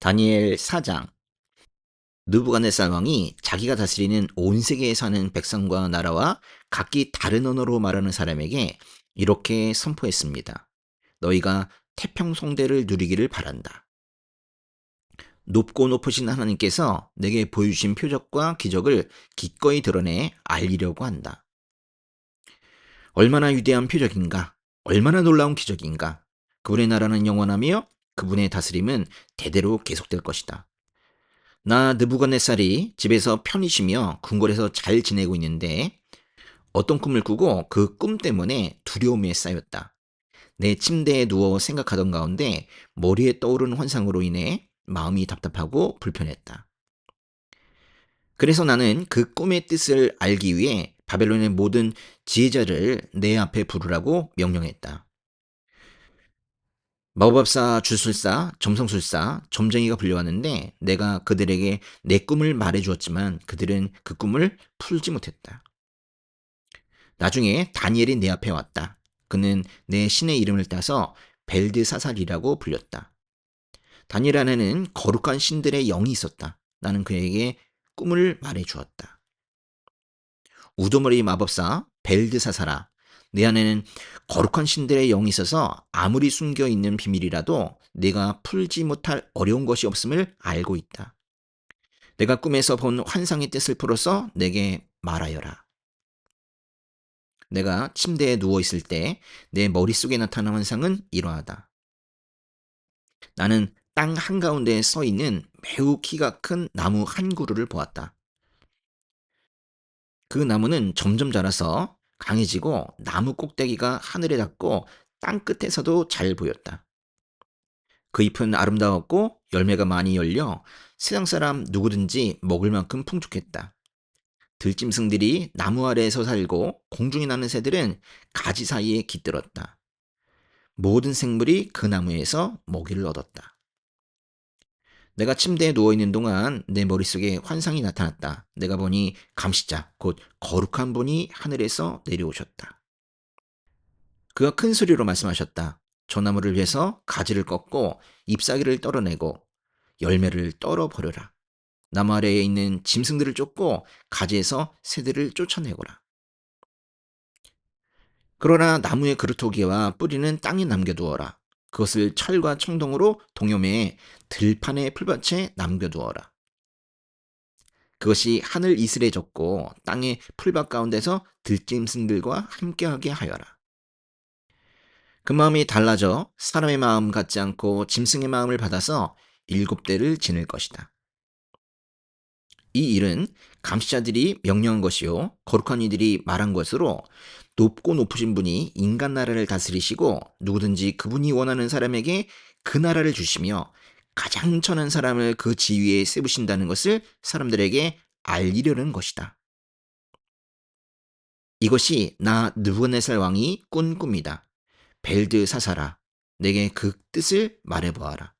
다니엘 4장. 느부갓네살 왕이 자기가 다스리는 온 세계에 사는 백성과 나라와 각기 다른 언어로 말하는 사람에게 이렇게 선포했습니다. 너희가 태평성대를 누리기를 바란다. 높고 높으신 하나님께서 내게 보여주신 표적과 기적을 기꺼이 드러내 알리려고 한다. 얼마나 위대한 표적인가? 얼마나 놀라운 기적인가? 그분의 나라는 영원하며 그분의 다스림은 대대로 계속될 것이다. 나 느부갓네살이 집에서 편히 쉬며 궁궐에서 잘 지내고 있는데 어떤 꿈을 꾸고 그 꿈 때문에 두려움에 쌓였다. 내 침대에 누워 생각하던 가운데 머리에 떠오르는 환상으로 인해 마음이 답답하고 불편했다. 그래서 나는 그 꿈의 뜻을 알기 위해 바벨론의 모든 지혜자를 내 앞에 부르라고 명령했다. 마법사, 주술사, 점성술사, 점쟁이가 불려왔는데 내가 그들에게 내 꿈을 말해주었지만 그들은 그 꿈을 풀지 못했다. 나중에 다니엘이 내 앞에 왔다. 그는 내 신의 이름을 따서 벨드사살이라고 불렸다. 다니엘 안에는 거룩한 신들의 영이 있었다. 나는 그에게 꿈을 말해주었다. 우두머리 마법사 벨드사살아, 내 안에는 거룩한 신들의 영이 있어서 아무리 숨겨 있는 비밀이라도 내가 풀지 못할 어려운 것이 없음을 알고 있다. 내가 꿈에서 본 환상의 뜻을 풀어서 내게 말하여라. 내가 침대에 누워 있을 때 내 머릿속에 나타난 환상은 이러하다. 나는 땅 한가운데에 서 있는 매우 키가 큰 나무 한 그루를 보았다. 그 나무는 점점 자라서 강해지고 나무 꼭대기가 하늘에 닿고 땅 끝에서도 잘 보였다. 그 잎은 아름다웠고 열매가 많이 열려 세상 사람 누구든지 먹을 만큼 풍족했다. 들짐승들이 나무 아래에서 살고 공중에 나는 새들은 가지 사이에 깃들었다. 모든 생물이 그 나무에서 먹이를 얻었다. 내가 침대에 누워있는 동안 내 머릿속에 환상이 나타났다. 내가 보니 감시자, 곧 거룩한 분이 하늘에서 내려오셨다. 그가 큰 소리로 말씀하셨다. 저 나무를 위해서 가지를 꺾고 잎사귀를 떨어내고 열매를 떨어버려라. 나무 아래에 있는 짐승들을 쫓고 가지에서 새들을 쫓아내거라. 그러나 나무의 그루터기와 뿌리는 땅에 남겨두어라. 그것을 철과 청동으로 동여매에 들판의 풀밭에 남겨두어라. 그것이 하늘 이슬에 젖고 땅의 풀밭 가운데서 들짐승들과 함께하게 하여라. 그 마음이 달라져 사람의 마음 같지 않고 짐승의 마음을 받아서 7대를 지닐 것이다. 이 일은 감시자들이 명령한 것이요 거룩한 이들이 말한 것으로 높고 높으신 분이 인간 나라를 다스리시고 누구든지 그분이 원하는 사람에게 그 나라를 주시며 가장 천한 사람을 그 지위에 세우신다는 것을 사람들에게 알리려는 것이다. 이것이 나 느부갓네살 왕이 꾼 꿈이다. 벨드사살아, 내게 그 뜻을 말해보아라.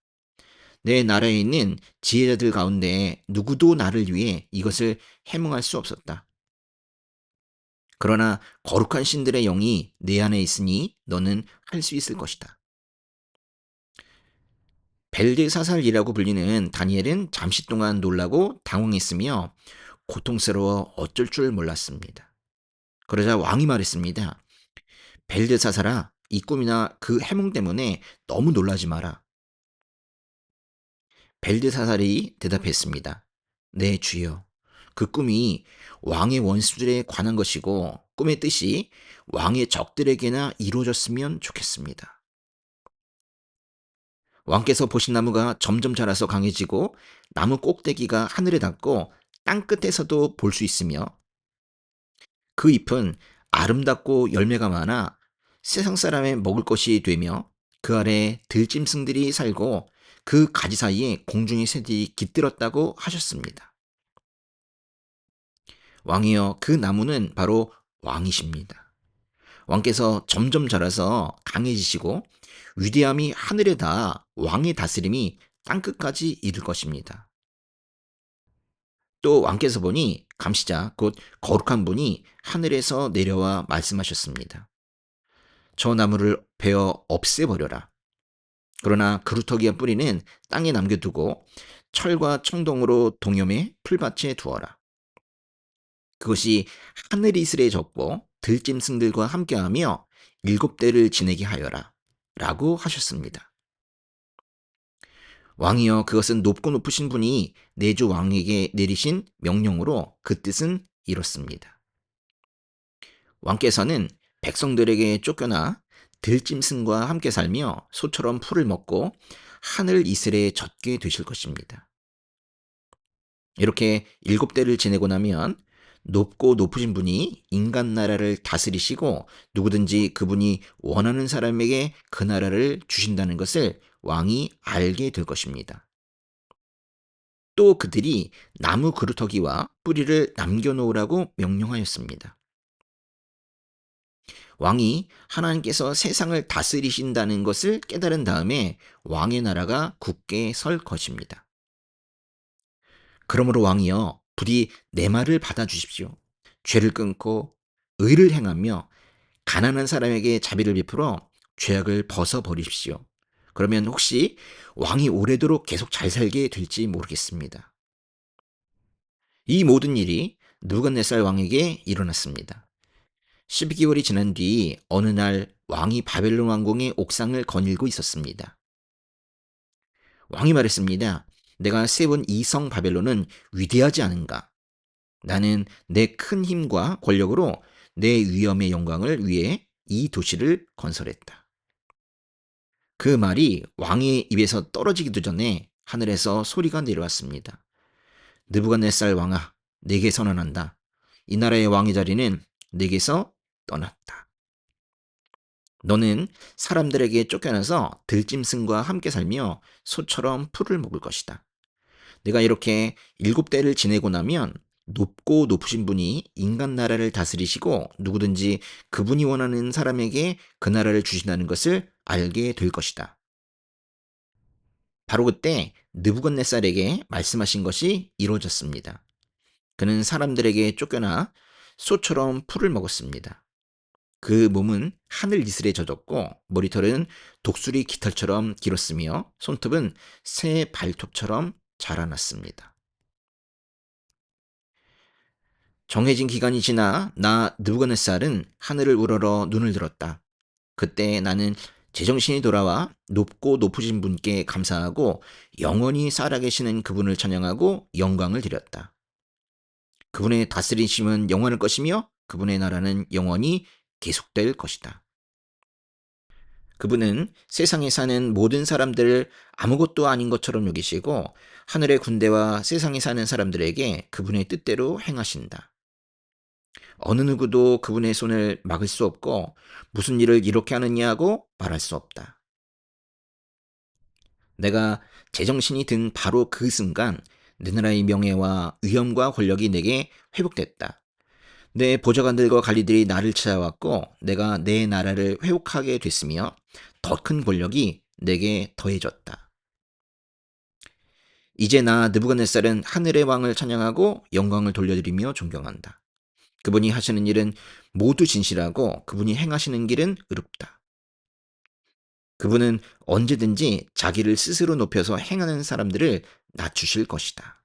내 나라에 있는 지혜자들 가운데 누구도 나를 위해 이것을 해몽할 수 없었다. 그러나 거룩한 신들의 영이 내 안에 있으니 너는 할 수 있을 것이다. 벨드사살이라고 불리는 다니엘은 잠시 동안 놀라고 당황했으며 고통스러워 어쩔 줄 몰랐습니다. 그러자 왕이 말했습니다. 벨드사살아, 이 꿈이나 그 해몽 때문에 너무 놀라지 마라. 벨드사살이 대답했습니다. 네, 주여. 그 꿈이 왕의 원수들에 관한 것이고 꿈의 뜻이 왕의 적들에게나 이루어졌으면 좋겠습니다. 왕께서 보신 나무가 점점 자라서 강해지고 나무 꼭대기가 하늘에 닿고 땅 끝에서도 볼 수 있으며 그 잎은 아름답고 열매가 많아 세상 사람의 먹을 것이 되며 그 아래 들짐승들이 살고 그 가지 사이에 공중의 새들이 깃들었다고 하셨습니다. 왕이여, 그 나무는 바로 왕이십니다. 왕께서 점점 자라서 강해지시고 위대함이 하늘에 닿아 왕의 다스림이 땅끝까지 이를 것입니다. 또 왕께서 보니 감시자 곧 거룩한 분이 하늘에서 내려와 말씀하셨습니다. 저 나무를 베어 없애버려라. 그러나 그루터기와 뿌리는 땅에 남겨두고 철과 청동으로 동염의 풀밭에 두어라. 그것이 하늘 이슬에 젖고 들짐승들과 함께하며 7대를 지내게 하여라. 라고 하셨습니다. 왕이여, 그것은 높고 높으신 분이 내주 왕에게 내리신 명령으로 그 뜻은 이렇습니다. 왕께서는 백성들에게 쫓겨나 들짐승과 함께 살며 소처럼 풀을 먹고 하늘 이슬에 젖게 되실 것입니다. 이렇게 7대를 지내고 나면 높고 높으신 분이 인간 나라를 다스리시고 누구든지 그분이 원하는 사람에게 그 나라를 주신다는 것을 왕이 알게 될 것입니다. 또 그들이 나무 그루터기와 뿌리를 남겨놓으라고 명령하였습니다. 왕이 하나님께서 세상을 다스리신다는 것을 깨달은 다음에 왕의 나라가 굳게 설 것입니다. 그러므로 왕이여, 부디 내 말을 받아주십시오. 죄를 끊고 의를 행하며 가난한 사람에게 자비를 베풀어 죄악을 벗어버리십시오. 그러면 혹시 왕이 오래도록 계속 잘 살게 될지 모르겠습니다. 이 모든 일이 느부갓네살 왕에게 일어났습니다. 12개월이 지난 뒤 어느 날 왕이 바벨론 왕궁의 옥상을 거닐고 있었습니다. 왕이 말했습니다. 내가 세운 이 성 바벨론은 위대하지 않은가? 나는 내 큰 힘과 권력으로 내 위엄의 영광을 위해 이 도시를 건설했다. 그 말이 왕의 입에서 떨어지기도 전에 하늘에서 소리가 내려왔습니다. 느부갓네살 왕아, 내게 선언한다. 이 나라의 왕의 자리는 내게서 떠났다. 너는 사람들에게 쫓겨나서 들짐승과 함께 살며 소처럼 풀을 먹을 것이다. 내가 이렇게 7대를 지내고 나면 높고 높으신 분이 인간 나라를 다스리시고 누구든지 그분이 원하는 사람에게 그 나라를 주신다는 것을 알게 될 것이다. 바로 그때 느부갓네살에게 말씀하신 것이 이루어졌습니다. 그는 사람들에게 쫓겨나 소처럼 풀을 먹었습니다. 그 몸은 하늘 이슬에 젖었고 머리털은 독수리 깃털처럼 길었으며 손톱은 새 발톱처럼 자라났습니다. 정해진 기간이 지나 나 느부갓네살은 하늘을 우러러 눈을 들었다. 그때 나는 제정신이 돌아와 높고 높으신 분께 감사하고 영원히 살아계시는 그분을 찬양하고 영광을 드렸다. 그분의 다스리심은 영원할 것이며 그분의 나라는 영원히 계속될 것이다. 그분은 세상에 사는 모든 사람들을 아무것도 아닌 것처럼 여기시고 하늘의 군대와 세상에 사는 사람들에게 그분의 뜻대로 행하신다. 어느 누구도 그분의 손을 막을 수 없고 무슨 일을 이렇게 하느냐고 말할 수 없다. 내가 제정신이 든 바로 그 순간 내 나라의 명예와 위엄과 권력이 내게 회복됐다. 내 보좌관들과 관리들이 나를 찾아왔고 내가 내 나라를 회복하게 됐으며 더 큰 권력이 내게 더해졌다. 이제 나 느부갓네살은 하늘의 왕을 찬양하고 영광을 돌려드리며 존경한다. 그분이 하시는 일은 모두 진실하고 그분이 행하시는 길은 의롭다. 그분은 언제든지 자기를 스스로 높여서 행하는 사람들을 낮추실 것이다.